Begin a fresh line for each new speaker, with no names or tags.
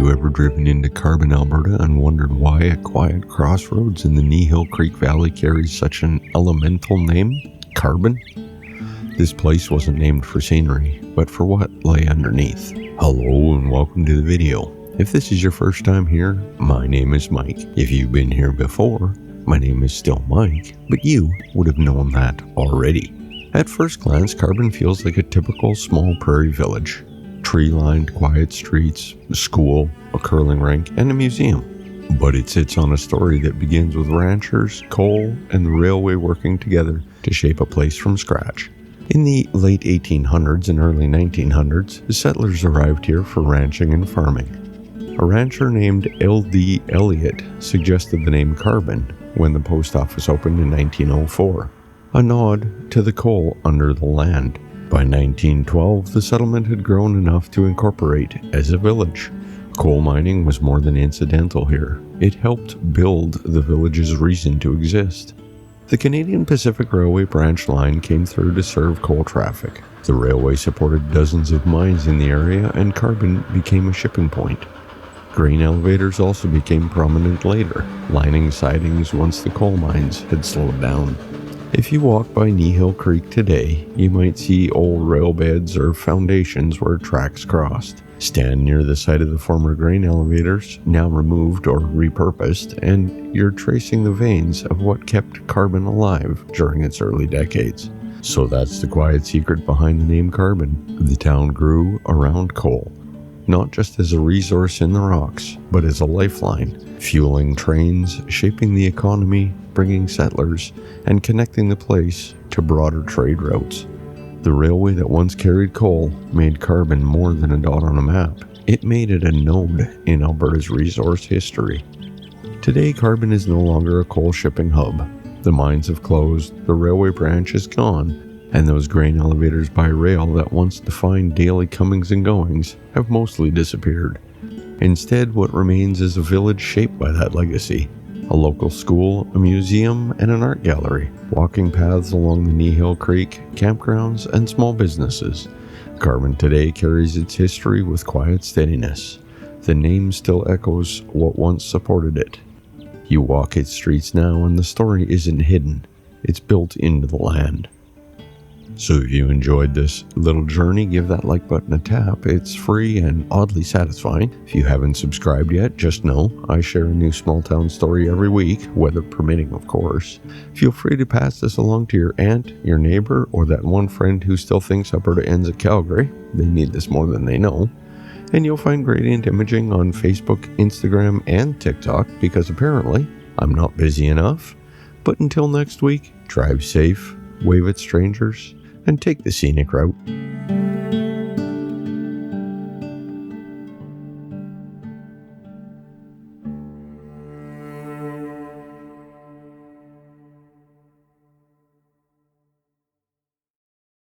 you ever driven into Carbon, Alberta and wondered why a quiet crossroads in the Kneehill Creek Valley carries such an elemental name? Carbon? This place wasn't named for scenery, but for what lay underneath. Hello and welcome to the video. If this is your first time here, my name is Mike. If you've been here before, my name is still Mike, but you would have known that already. At first glance, Carbon feels like a typical small prairie village. Tree-lined, quiet streets, a school, a curling rink, and a museum. But it sits on a story that begins with ranchers, coal, and the railway working together to shape a place from scratch. In the late 1800s and early 1900s, the settlers arrived here for ranching and farming. A rancher named L.D. Elliott suggested the name Carbon when the post office opened in 1904, a nod to the coal under the land. By 1912, the settlement had grown enough to incorporate as a village. Coal mining was more than incidental here. It helped build the village's reason to exist. The Canadian Pacific Railway branch line came through to serve coal traffic. The railway supported dozens of mines in the area, and Carbon became a shipping point. Grain elevators also became prominent later, lining sidings once the coal mines had slowed down. If you walk by Kneehill Creek today, you might see old rail beds or foundations where tracks crossed. Stand near the site of the former grain elevators, now removed or repurposed, and you're tracing the veins of what kept Carbon alive during its early decades. So that's the quiet secret behind the name Carbon. The town grew around coal, not just as a resource in the rocks, but as a lifeline, fueling trains, shaping the economy, bringing settlers, and connecting the place to broader trade routes. The railway that once carried coal made Carbon more than a dot on a map. It made it a node in Alberta's resource history. Today, Carbon is no longer a coal shipping hub. The mines have closed, the railway branch is gone, and those grain elevators by rail that once defined daily comings and goings have mostly disappeared. Instead, what remains is a village shaped by that legacy. A local school, a museum, and an art gallery, walking paths along the Kneehill Creek, campgrounds, and small businesses. Carbon today carries its history with quiet steadiness. The name still echoes what once supported it. You walk its streets now and the story isn't hidden. It's built into the land. So if you enjoyed this little journey, give that like button a tap. It's free and oddly satisfying. If you haven't subscribed yet, just know I share a new small town story every week, weather permitting, of course. Feel free to pass this along to your aunt, your neighbor, or that one friend who still thinks Alberta ends at Calgary. They need this more than they know. And you'll find Gradient Imaging on Facebook, Instagram, and TikTok, because apparently I'm not busy enough. But until next week, drive safe, wave at strangers, and take the scenic route.